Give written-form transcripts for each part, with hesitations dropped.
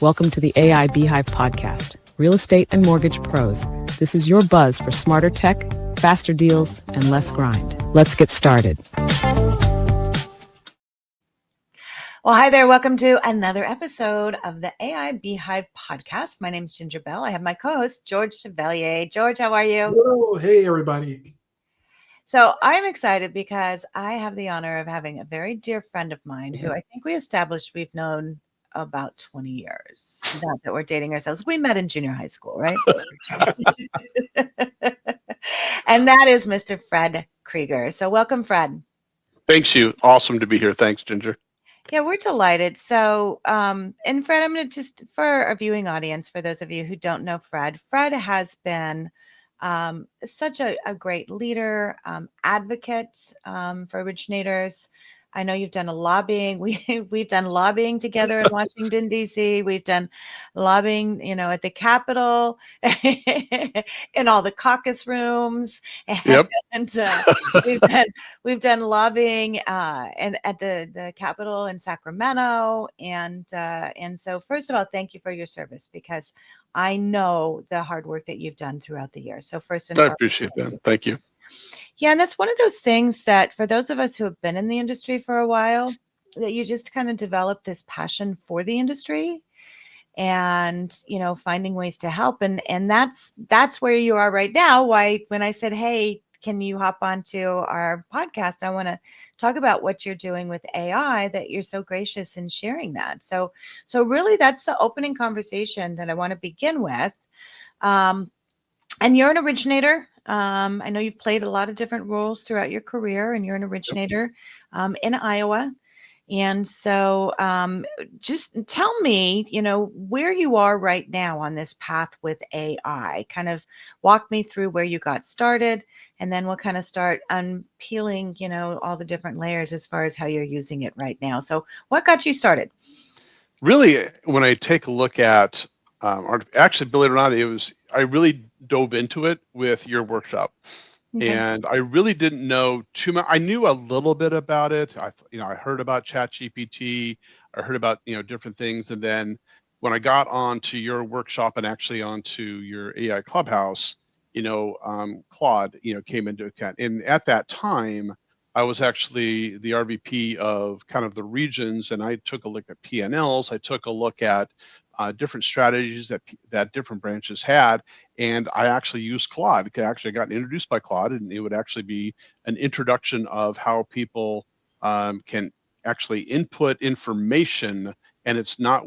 Welcome to the AI Beehive Podcast, Real Estate and Mortgage Pros. This is your buzz for smarter tech, faster deals, and less grind. Let's get started. Well, hi there. Welcome to another episode of the AI Beehive Podcast. My name is Ginger Bell. I have my co-host, George Chevalier. George, how are you? Hello. Hey, everybody. So I'm excited because I have the honor of having a very dear friend of mine who I think we established we've known about 20 years. Not that we're dating ourselves. We met in junior high school, right? And that is Mr. Fred Kreger. So welcome, Fred. Thanks, you. Awesome to be here. Thanks, Ginger. Yeah, we're delighted. So, and Fred, I'm going to just, for our viewing audience, for those of you who don't know Fred has been such a great leader, advocate for originators. I know you've done a lobbying. We've done lobbying together in Washington, D.C. We've done lobbying, at the Capitol, in all the caucus rooms, Yep. and we've done lobbying and at the Capitol in Sacramento, and so first of all, thank you for your service, because I know the hard work that you've done throughout the year. So first and I foremost, appreciate that. Thank you. yeah, and that's one of those things that for those of us who have been in the industry for a while, that you just kind of develop this passion for the industry and, finding ways to help. And that's where you are right now. Why, when I said, hey, can you hop onto our podcast? I want to talk about what you're doing with AI, that you're so gracious in sharing that. So really that's the opening conversation that I want to begin with. And you're an originator. I know you've played a lot of different roles throughout your career, and you're an originator in Iowa. And so just tell me, where you are right now on this path with AI. Kind of walk me through where you got started, and then we'll kind of start unpeeling, all the different layers as far as how you're using it right now. So what got you started? Really, when I take a look at, actually, believe it or not, I really dove into it with your workshop. Okay. And I really didn't know too much. I knew a little bit about it. I heard about ChatGPT. I heard about, different things. And then when I got onto your workshop and actually onto your AI Clubhouse, Claude, came into account. And at that time, I was actually the RVP of kind of the regions, and I took a look at P&Ls. I took a look at different strategies that different branches had, and I actually used Claude. I got introduced by Claude, and it would actually be an introduction of how people can actually input information, and it's not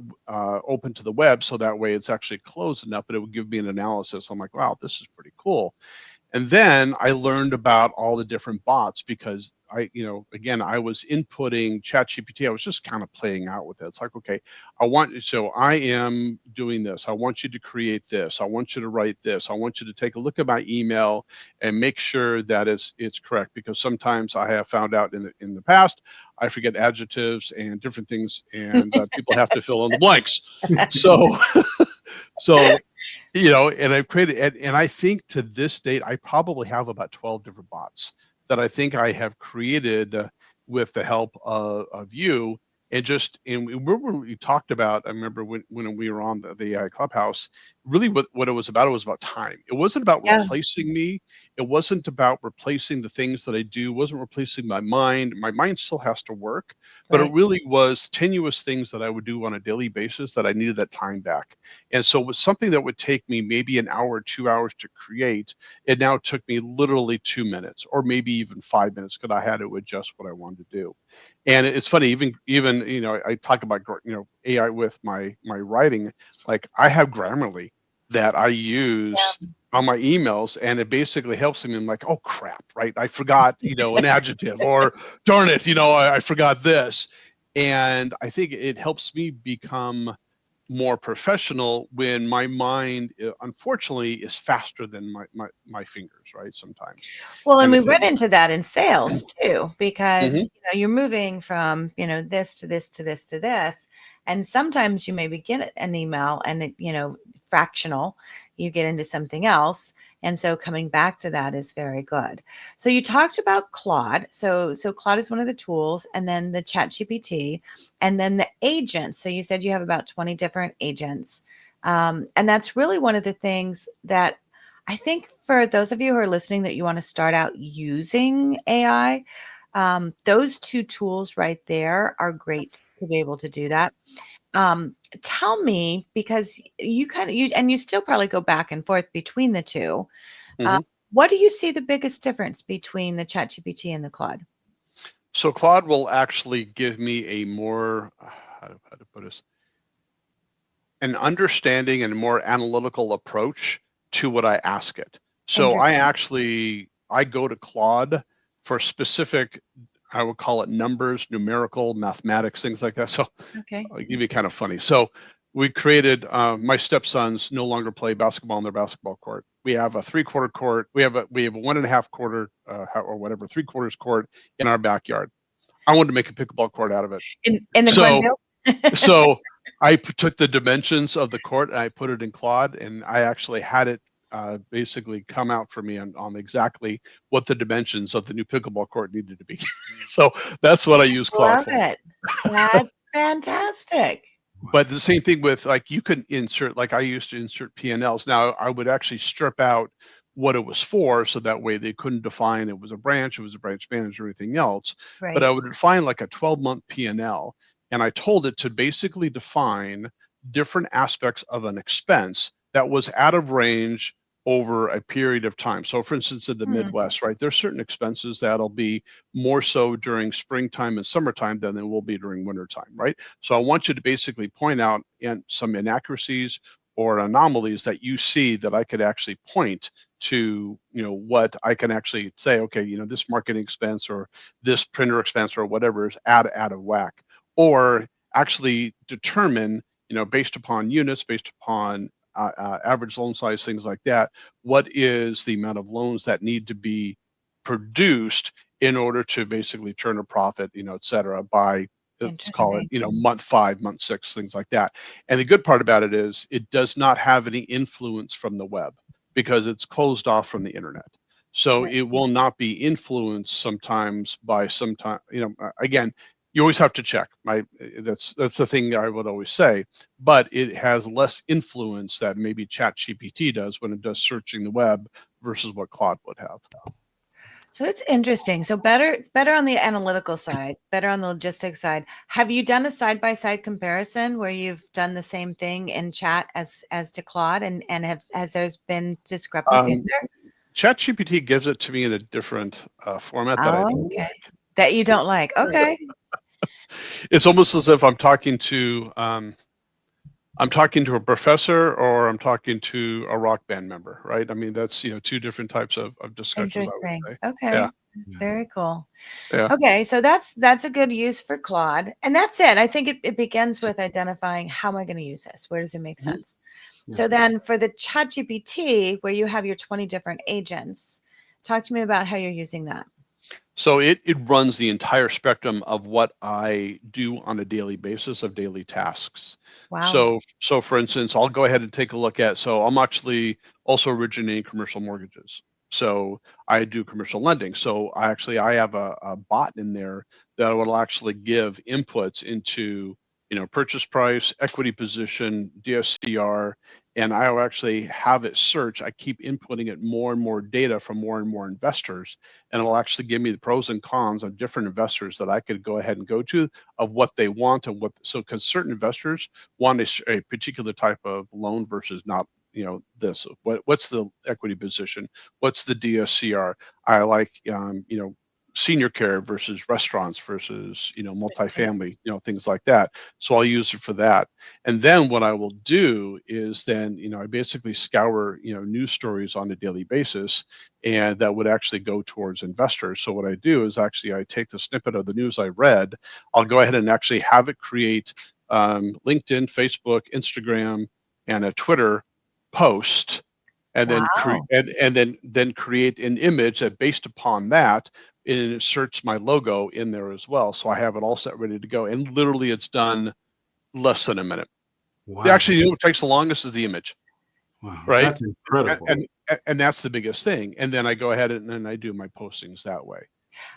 open to the web, so that way it's actually closed enough, but it would give me an analysis. I'm like, wow, this is pretty cool. And then I learned about all the different bots, because I was inputting ChatGPT. I was just kind of playing out with it. It's like, okay, so I am doing this. I want you to create this. I want you to write this. I want you to take a look at my email and make sure that it's correct, because sometimes I have found out in the past, I forget adjectives and different things, and people have to fill in the blanks. So, and I've created, and I think to this date, I probably have about 12 different bots that I think I have created with the help of you. And we talked about, I remember when we were on the AI Clubhouse, really what it was about time. It wasn't about replacing me. It wasn't about replacing the things that I do. It wasn't replacing my mind. My mind still has to work, but it really was tenuous things that I would do on a daily basis that I needed that time back. And so it was something that would take me maybe an hour, 2 hours to create. It now took me literally 2 minutes, or maybe even 5 minutes, because I had to adjust what I wanted to do. And it's funny, even I talk about AI with my writing. Like, I have Grammarly that I use on my emails, and it basically helps me. I'm like, oh crap, right? I forgot an adjective, or darn it, I forgot this. And I think it helps me become more professional when my mind, unfortunately, is faster than my fingers, right? Sometimes. Well, and And we if run into that in sales too, because Mhm. you're moving from this to this to this to this, and sometimes you maybe get an email and it fractional, you get into something else, and so coming back to that is very good. So you talked about Claude. So Claude is one of the tools, and then the ChatGPT, and then the agents. So you said you have about 20 different agents. And that's really one of the things that I think for those of you who are listening that you want to start out using AI, those two tools right there are great to be able to do that. Tell me, because you still probably go back and forth between the two. Mhm. What do you see the biggest difference between the ChatGPT and the Claude? So Claude will actually give me a more, how to put this, an understanding and more analytical approach to what I ask it. So Interesting. I go to Claude for specific, I would call it numbers, numerical, mathematics, things like that. So Okay. I'll give you kind of funny. So we created, my stepsons no longer play basketball on their basketball court. We have a 3/4 court. We have a 1.5 quarter, or whatever, 3/4 court in our backyard. I wanted to make a pickleball court out of it. In the So Glenville? so I took the dimensions of the court and I put it in Claude, and I actually had it basically come out for me on exactly what the dimensions of the new pickleball court needed to be. So that's what I use Claude Love for. it. That's fantastic. But the same thing with, like, you can insert, like I used to insert P&Ls. Now I would actually strip out what it was for, so that way they couldn't define it was a branch manager, everything else. But I Right. would define like a 12-month P&L, and I told it to basically define different aspects of an expense that was out of range over a period of time. So for instance, in the Hmm. Midwest, right, there's certain expenses that'll be more so during springtime and summertime than they will be during wintertime, right? So I want you to basically point out some inaccuracies or anomalies that you see that I could actually point to, what I can actually say, okay, this marketing expense or this printer expense or whatever is out of whack. Or actually determine, based upon units, based upon average loan size, things like that, what is the amount of loans that need to be produced in order to basically turn a profit, et cetera, by, let's call it, Interesting. month 5, month 6, things like that. And the good part about it is it does not have any influence from the web because it's closed off from the internet. So Right. it will not be influenced sometimes by again, you always have to check. That's the thing I would always say, but it has less influence that maybe ChatGPT does when it does searching the web versus what Claude would have. So it's interesting. So better on the analytical side, better on the logistics side. Have you done a side-by-side comparison where you've done the same thing in chat as to Claude, and has there's been discrepancies Um, there? ChatGPT gives it to me in a different format that I Oh, don't okay. like. That you don't like. Okay. It's almost as if I'm talking to a professor or I'm talking to a rock band member, right? I mean, that's, two different types of discussions, I would Interesting. say. Yeah, Okay. Yeah. Very cool. yeah. Okay, so that's a good use for Claude. And that's it. I think it begins with identifying, how am I going to use this? Where does it make Mhm. sense? Yeah. So then for the ChatGPT, where you have your 20 different agents, talk to me about how you're using that. So it runs the entire spectrum of what I do on a daily basis of daily tasks. Wow. So for instance, I'll go ahead and take a look at, so I'm actually also originating commercial mortgages. So I do commercial lending. So I have a bot in there that will actually give inputs into, purchase price, equity position, DSCR, and I'll actually have it search. I keep inputting it more and more data from more and more investors, and it'll actually give me the pros and cons of different investors that I could go ahead and go to, of what they want and because certain investors want a particular type of loan versus not, what's the equity position, what's the DSCR. I like, senior care versus restaurants versus, Interesting. multifamily, things like that. So I'll use it for that. And then what I will do is then, I basically scour, news stories on a daily basis, and that would actually go towards investors. So what I do is actually I take the snippet of the news I read, I'll go ahead and actually have it create LinkedIn, Facebook, Instagram, and a Twitter post, and then Wow. then create an image that, based upon that, it inserts my logo in there as well. So I have it all set ready to go, and literally it's done less than a minute. Wow. Actually, what takes the longest is the image, Wow. right? That's incredible. And that's the biggest thing. And then I go ahead and then I do my postings that way.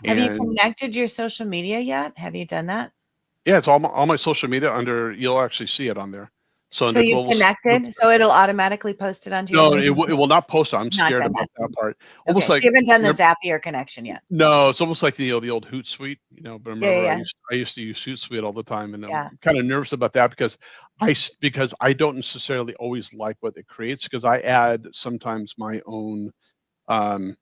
Have you Wow. And connected your social media yet? Have you done that? Yeah, it's all my social media under. You'll actually see it on there. So So under you've global. connected, so it'll automatically post it onto your No, site? it will not post. I'm Not scared done about that. that part. Okay, Almost so like you haven't done the you're, Zapier connection yet. no, it's almost like the old Hootsuite, but Yeah, yeah, remember yeah. I used to use Hootsuite all the time, and I'm Yeah, kind of nervous about that because because I don't necessarily always like what it creates because I add sometimes my own um,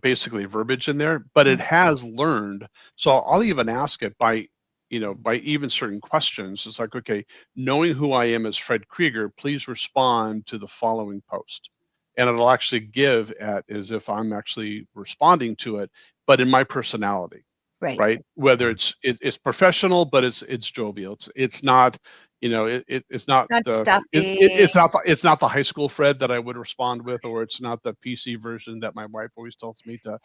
basically verbiage in there, but mm, it has learned. So I'll even ask it by even certain questions. It's like, okay, knowing who I am as Fred Kreger, please respond to the following post. And it'll actually give at as if I'm actually responding to it, but in my personality, right. right? Whether Right. it's professional, but it's jovial. It's not, it's not It's not the stuffy. it's not the high school Fred that I would respond with, or it's not the PC version that my wife always tells me to,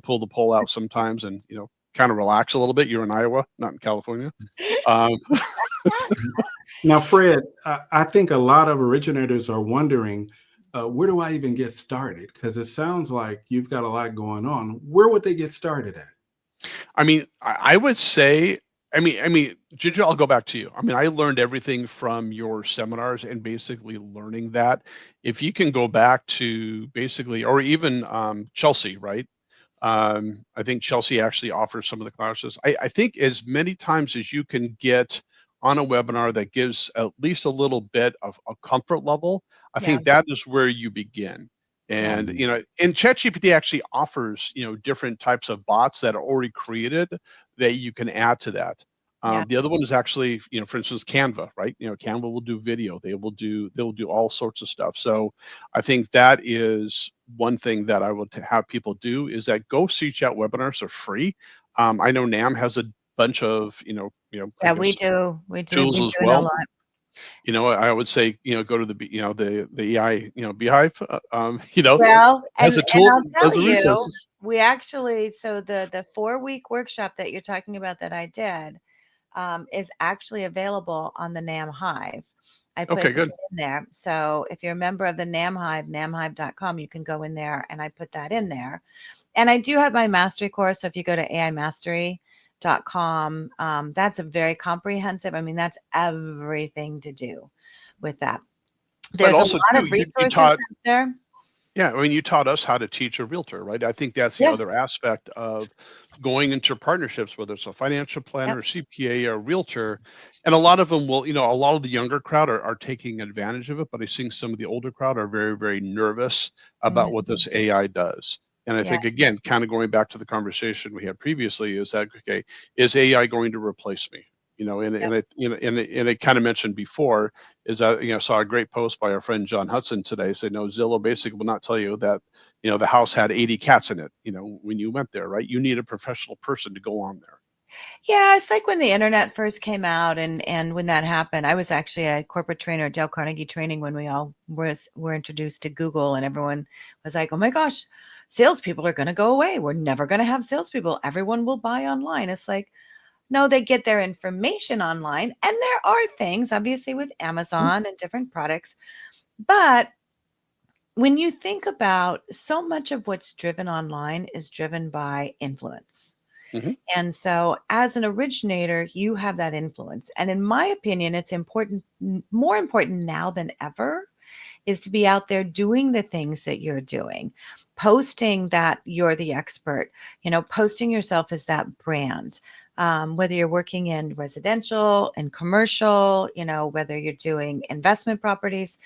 pull the pole out sometimes and kind of relax a little bit. You're in Iowa, not in California. Um, Now, Fred, I think a lot of originators are wondering, where do I even get started? Because it sounds like you've got a lot going on. Where would they get started at? I mean, I would say, Ginger, I'll go back to you. I mean, I learned everything from your seminars and basically learning that. If you can go back to basically, or even Chelsea, right? I think Chelsea actually offers some of the classes. I think as many times as you can get on a webinar that gives at least a little bit of a comfort level, I Yeah, think that is where you begin. yeah, And and ChatGPT actually offers different types of bots that are already created that you can add to that. yeah. The other one is actually, for instance, Canva, right? Canva will do video. They'll do all sorts of stuff. So I think that is one thing that I would have people do is that go seek out webinars. They're free. I know NAM has a bunch of I Yeah, we guess do. We do. tools We're as doing a well. lot. I would say go to the AI Beehive. Well, Has a and tool. I'll tell Those are you, resources. we actually so the 4-week workshop that you're talking about that I did is actually available on the NAM Hive. I put Okay, that good. in there. So if you're a member of the NAM Hive, namhive.com, you can go in there and I put that in there. And I do have my mastery course. So if you go to aimastery.com, that's a very comprehensive. I mean, that's everything to do with that. But There's a also lot too, of you resources taught. out there. Yeah, I mean, you taught us how to teach a realtor, right? I think that's the Yeah. other aspect of going into partnerships, whether it's a financial planner, Yep. CPA, or a realtor. And a lot of them will, a lot of the younger crowd are taking advantage of it, but I think some of the older crowd are very, very nervous about what Mhm. this AI does. And I Yeah. think, again, kind of going back to the conversation we had previously, is that, okay, is AI going to replace me? Yep. And it kind of mentioned before is that saw a great post by our friend John Hudson today saying no, Zillow basically will not tell you that the house had 80 cats in it when you went there, right? You need a professional person to go on there. Yeah, it's like when the internet first came out and when that happened. I was actually a corporate trainer at Dale Carnegie training when we all were introduced to Google and everyone was like, oh my gosh, salespeople are going to go away. We're never going to have salespeople. Everyone will buy online. It's like, no, they get their information online. And there are things, obviously, with Amazon and different products. But when you think about so much of what's driven online is driven by influence. Hmm. And so, as an originator, you have that influence. And in my opinion, it's important, more important now than ever, is to be out there doing the things that you're doing, posting that you're the expert, posting yourself as that brand. Whether you're working in residential and commercial, whether you're doing investment properties,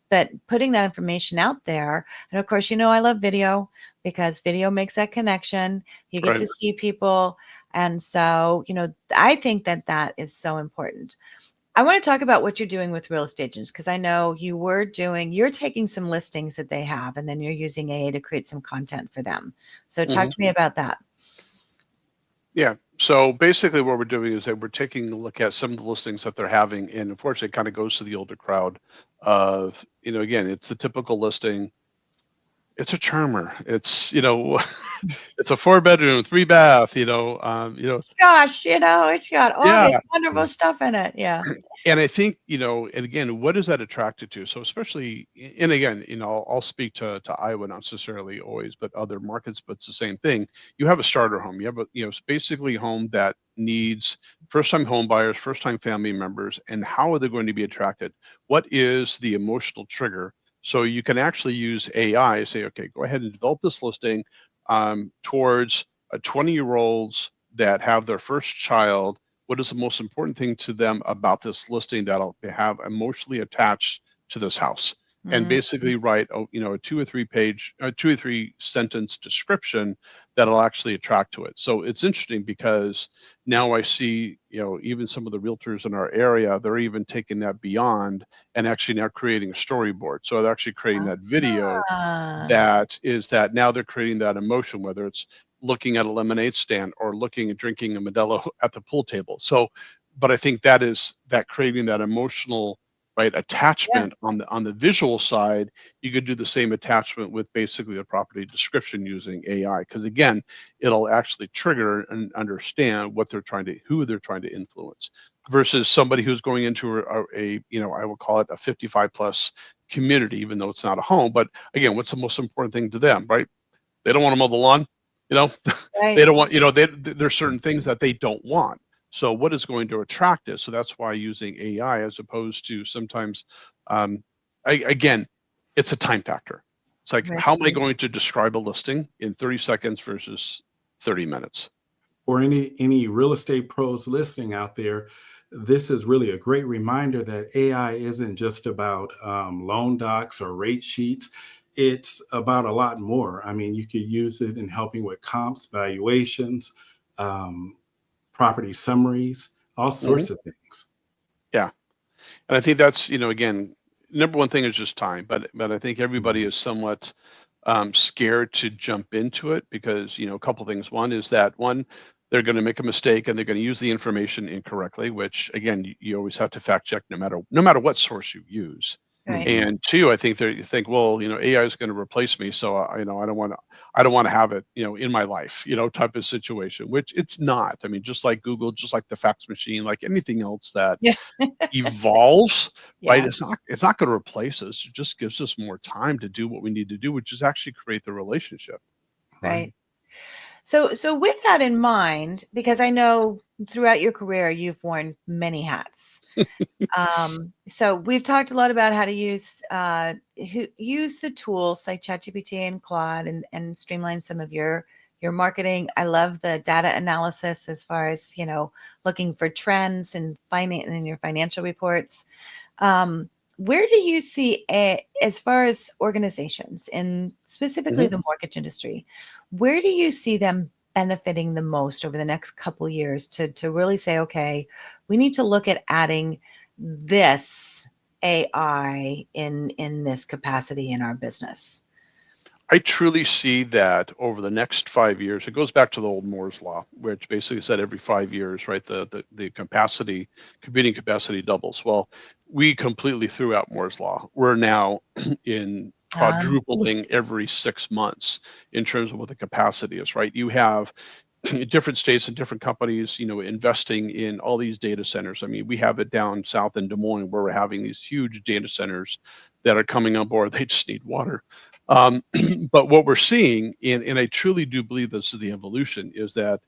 but putting that information out there. And of course, I love video because video makes that connection. You get Right. to see people. And so, I think that that is so important. I want to talk about what you're doing with real estate agents because I know you're taking some listings that they have and then you're using AI to create some content for them. So talk Hmm. to me about that. Yeah. So basically, what we're doing is that we're taking a look at some of the listings that they're having, and unfortunately, it kind of goes to the older crowd. Of again, it's the typical listing. It's a charmer. It's it's a 4-bedroom, 3-bath. Gosh, it's got all this Yeah. wonderful stuff in it. Yeah. And I think, and again, what is that attracted to? So especially, and again, I'll speak to Iowa, not necessarily always, but other markets, but it's the same thing. You have a starter home. You have it's basically a home that needs first-time home buyers, first-time family members, and how are they going to be attracted? What is the emotional trigger? So you can actually use AI, say, okay, go ahead and develop this listing towards 20-year-olds that have their first child. What is the most important thing to them about this listing that'll have emotionally attached to this house? And Mhm. basically write, a 2 or 3 sentence description that'll actually attract to it. So it's interesting because now I see, even some of the realtors in our area, they're even taking that beyond and actually now creating a storyboard. So they're actually creating that video Ah, that now they're creating that emotion, whether it's looking at a lemonade stand or looking and drinking a Modelo at the pool table. So, but I think that creating that emotional right yeah, attachment on the visual side. You could do the same attachment with basically the property description using AI, because again, it'll actually trigger and understand who they're trying to influence, versus somebody who's going into I will call it a 55 plus community, even though it's not a home. But again, what's the most important thing to them, right? They don't want to mow the lawn, you know. They right. don't want, there's certain things that they don't want. So what is going to attract us? So that's why using AI as opposed to sometimes, um, again, it's a time factor. It's like, Right. how am I going to describe a listing in 30 seconds versus 30 minutes? For any real estate pros listening out there, this is really a great reminder that AI isn't just about loan docs or rate sheets. It's about a lot more. I mean, you could use it in helping with comps, valuations, um, property summaries, all Mhm. sorts of things. Yeah. And I think that's, again, number one thing is just time, but I think everybody is somewhat scared to jump into it because, a couple things. One is that they're going to make a mistake and they're going to use the information incorrectly, which again, you always have to fact check no matter what source you use. Right. Mhm. And two, I think you think, well, AI is going to replace me, so I don't want to have it, in my life, type of situation, which it's not. I mean, just like Google, just like the fax machine, like anything else that Yeah. evolves, right? Yeah. It's not going to replace us. It just gives us more time to do what we need to do, which is actually create the relationship. Right. Right. So with that in mind, because I know throughout your career you've worn many hats. So we've talked a lot about how to use the tools like ChatGPT and Claude and streamline some of your marketing. I love the data analysis as far as, looking for trends and finding in your financial reports. Where do you see as far as organizations and specifically Mhm. the mortgage industry, where do you see them benefiting the most over the next couple years to really say, okay, we need to look at adding this AI in this capacity in our business? I truly see that over the next 5 years, it goes back to the old Moore's law, which basically said every 5 years, right, the computing capacity doubles. Well, we completely threw out Moore's law. We're now in Um, quadrupling every 6 months in terms of what the capacity is, right? You have different states and different companies, investing in all these data centers. I mean, we have it down south in Des Moines where we're having these huge data centers that are coming on board. They just need water. Um, but what we're seeing, and I truly do believe this is the evolution, is that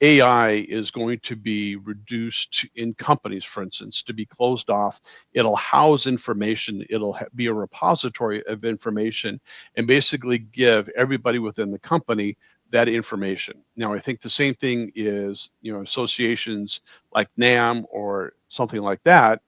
AI is going to be reduced in companies, for instance, to be closed off. It'll house information. It'll be a repository of information and basically give everybody within the company that information. Now, I think the same thing is, associations like NAM or something like that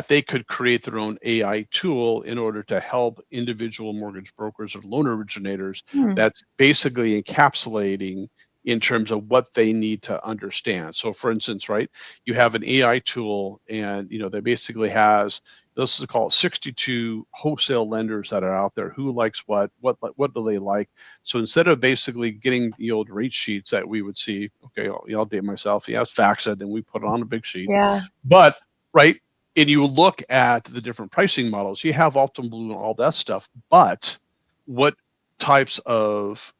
they could create their own AI tool in order to help individual mortgage brokers or loan originators hmm, that's basically encapsulating in terms of what they need to understand. So for instance, right, you have an AI tool and that basically has, this is called 62 wholesale lenders that are out there. Who likes what do they like? So instead of basically getting the old rate sheets that we would see, okay, I'll date myself. Yeah, it's fax it and we put it on a big sheet. yeah, But right, and you look at the different pricing models, you have Alton Blue and all that stuff, but what types of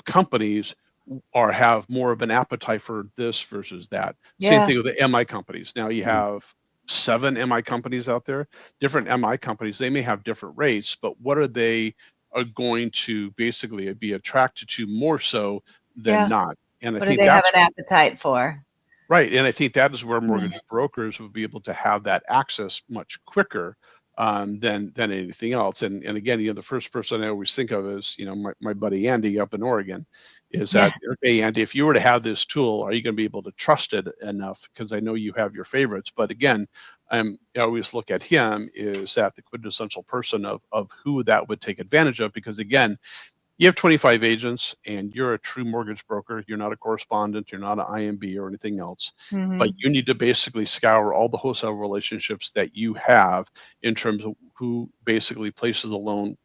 companies have more of an appetite for this versus that? Same yeah, thing with the MI companies. Now you Mm. have 7 MI companies out there. Different MI companies, they may have different rates, but what are they are going to basically be attracted to more so than yeah. not? And I What do think they have that's an appetite for? Right, and I think that is where mortgage brokers would be able to have that access much quicker than anything else. And again, the first person I always think of is my buddy Andy up in Oregon. Is Yeah. that, okay, Andy? If you were to have this tool, are you going to be able to trust it enough? Because I know you have your favorites, but again, I always look at him is that the quintessential person of who that would take advantage of. Because again, you have 25 agents and you're a true mortgage broker. You're not a correspondent. You're not an IMB or anything else. But you need to basically scour all the wholesale relationships that you have in terms of who basically places a loan,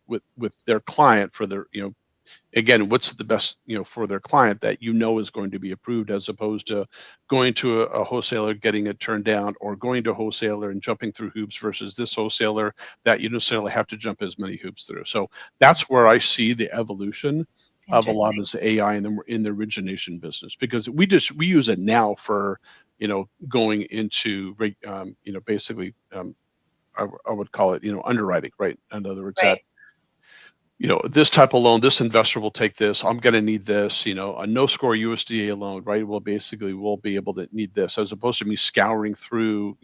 with their client for their, again, what's the best, for their client that is going to be approved, as opposed to going to a wholesaler, getting it turned down, or going to a wholesaler and jumping through hoops versus this wholesaler that you necessarily have to jump as many hoops through. So that's where I see the evolution of a lot of this AI in the origination business, because we use it now for, going into, basically, I would call it, underwriting, right? In other words, that this type of loan, this investor will take this. I'm going to need this, a no score USDA loan, right? We'll be able to need this, as opposed to me scouring through,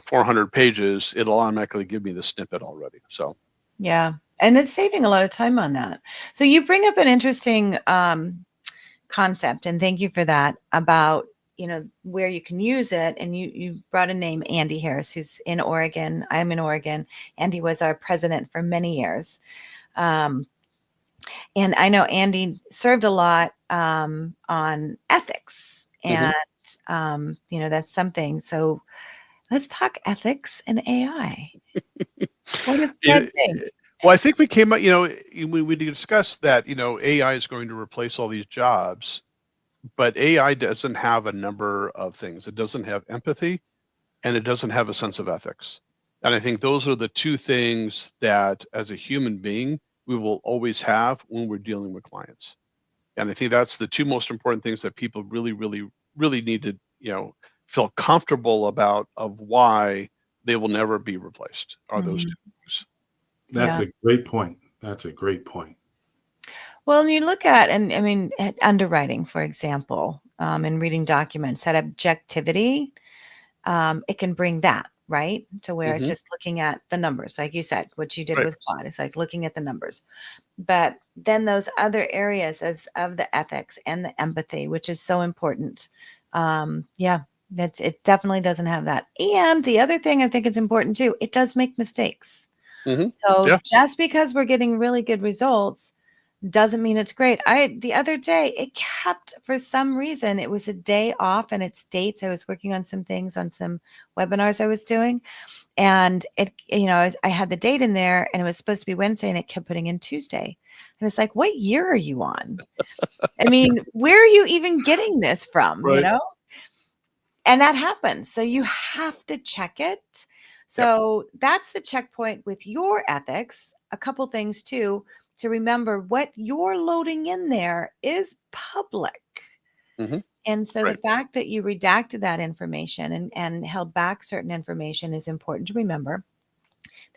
400 pages. It'll automatically give me the snippet already. So, yeah. And it's saving a lot of time on that. So you bring up an interesting concept, and thank you for that, about, where you can use it. And you brought a name, Andy Harris, who's in Oregon. I'm in Oregon. Andy was our president for many years. And I know Andy served a lot on ethics, and that's something. So let's talk ethics and AI. What does Fred think? Well, I think we came up, we discussed that, AI is going to replace all these jobs, but AI doesn't have a number of things. It doesn't have empathy, and it doesn't have a sense of ethics. And I think those are the two things that, as a human being, we will always have when we're dealing with clients. And I think that's the two most important things that people really, really, really need to, feel comfortable about, of why they will never be replaced, are those two things. That's a great point. That's a great point. Well, and you look at, at underwriting, for example, and reading documents, that objectivity, it can bring that, right? To where it's just looking at the numbers, like you said, what you did with Claude. It's like looking at the numbers. But then those other areas of the ethics and the empathy, which is so important. It definitely doesn't have that. And the other thing I think it's important too, it does make mistakes. So just because we're getting really good results doesn't mean it's great. The other day, it kept, for some reason, it was a day off and it states I was working on some things, on some webinars I was doing. And it, I had the date in there and it was supposed to be Wednesday and it kept putting in Tuesday. And it's like, what year are you on? Where are you even getting this from? And that happens. So you have to check it. So that's the checkpoint with your ethics. A couple things too, to remember what you're loading in there is public. And so the fact that you redacted that information and held back certain information is important to remember.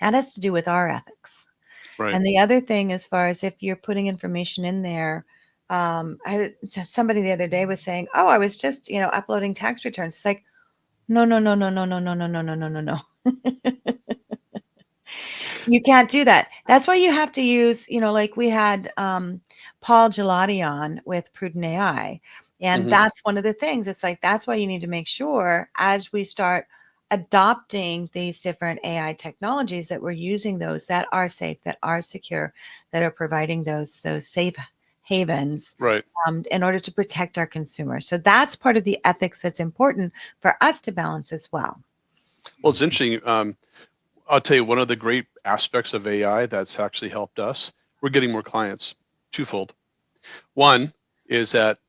That has to do with our ethics. Right. And the other thing, as far as if you're putting information in there, somebody the other day was saying, "Oh, I was just, uploading tax returns." It's like, no. You can't do that. That's why you have to use, like we had Paul Gelati on with Prudent AI. And that's one of the things. It's like, that's why you need to make sure, as we start adopting these different AI technologies, that we're using those that are safe, that are secure, that are providing those safe havens, right, in order to protect our consumers. So that's part of the ethics that's important for us to balance as well. Well, it's interesting. I'll tell you, one of the great aspects of AI that's actually helped us, we're getting more clients twofold. One is that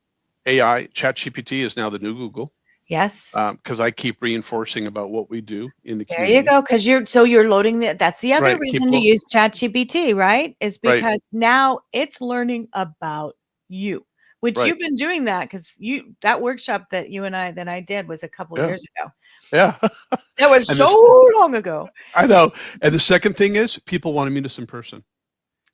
AI, ChatGPT, is now the new Google. Yes. Because I keep reinforcing about what we do in the community. There you go. Because you're loading that's the other reason to use ChatGPT, right? Is because now it's learning about you, which you've been doing that, because that workshop that I did was a couple of years ago. Yeah. That was so long ago. I know. And the second thing is, people want to meet us in person.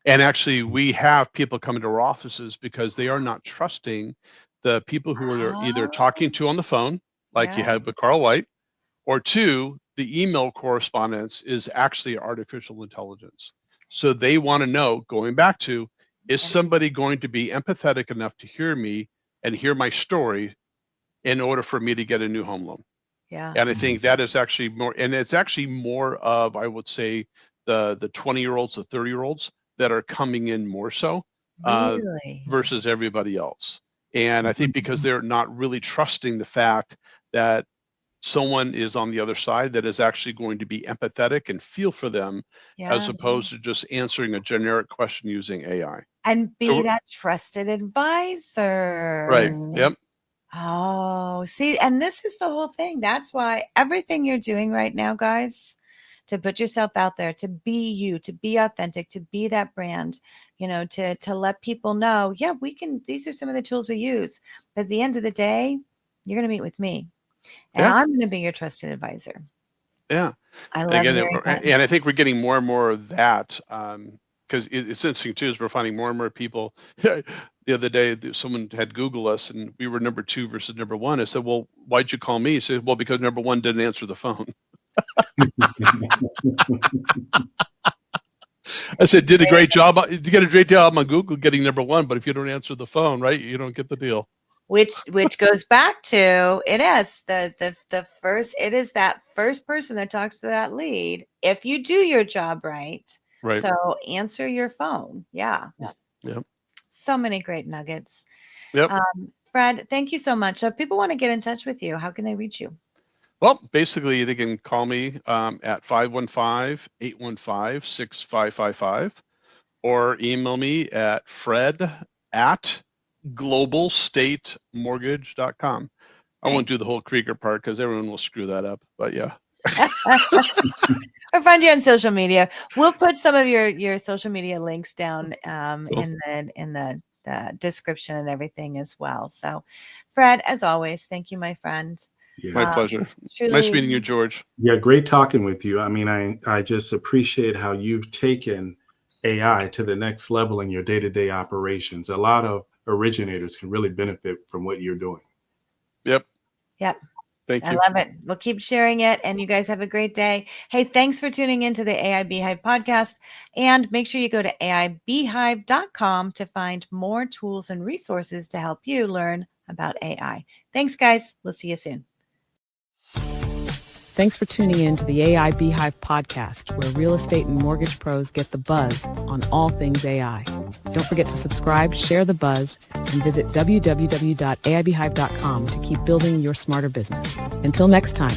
And actually, we have people coming to our offices because they are not trusting the people who are either Oh, talking to on the phone, like you yeah. had with Carl White, or two, the email correspondence is actually artificial intelligence. So they want to know, going back to, is And somebody going to be empathetic enough to hear me and hear my story in order for me to get a new home loan? yeah, And I think that is actually more, and it's actually more of, I would say, the 20-year-olds, the 30-year-olds that are coming in more so really. versus everybody else. And I think because they're not really trusting the fact that someone is on the other side that is actually going to be empathetic and feel for them, as Yeah. opposed to just answering a generic question using AI. And So be that trusted advisor. right, yep, Oh, see, and this is the whole thing. That's why everything you're doing right now, guys, to put yourself out there, to be you, to be authentic, to be that brand, to let people know, yeah, we can, these are some of the tools we use. But at the end of the day, you're going to meet with me and yeah, I'm going to be your trusted advisor. yeah. I And love again, hearing that. and I think we're getting more and more of that, because it's interesting too, is we're finding more and more people. The other day, someone had Googled us, and we were number 2 versus number 1. I said, "Well, why'd you call me?" He said, "Well, because number 1 didn't answer the phone." I said, "Did a great job. You get a great job on Google getting number 1, but if you don't answer the phone, right, you don't get the deal." Which goes back to it is the first, it is that first person that talks to that lead if you do your job right. Right. So answer your phone. Yeah. Yep. So many great nuggets. Yep. Fred, thank you so much. So if people want to get in touch with you, how can they reach you? Well, basically, they can call me at 515-815-6555, or email me at fred@globalstatemortgage.com. I won't do the whole Kreger part because everyone will screw that up, but yeah. Or find you on social media. We'll put some of your social media links down Cool. in the description and everything as well. So, Fred, as always, thank you, my friend. Yeah. My pleasure. Truly, Nice meeting you, George. Yeah, great talking with you. I mean, I just appreciate how you've taken AI to the next level in your day-to-day operations. A lot of originators can really benefit from what you're doing. Yep. Yep. Thank I you. love it. We'll keep sharing it, and you guys have a great day. Hey, thanks for tuning into the AI Beehive podcast, and make sure you go to aibeehive.com to find more tools and resources to help you learn about AI. Thanks, guys. We'll see you soon. Thanks for tuning in to the AI Beehive podcast, where real estate and mortgage pros get the buzz on all things AI. Don't forget to subscribe, share the buzz, and visit www.aibeehive.com to keep building your smarter business. Until next time.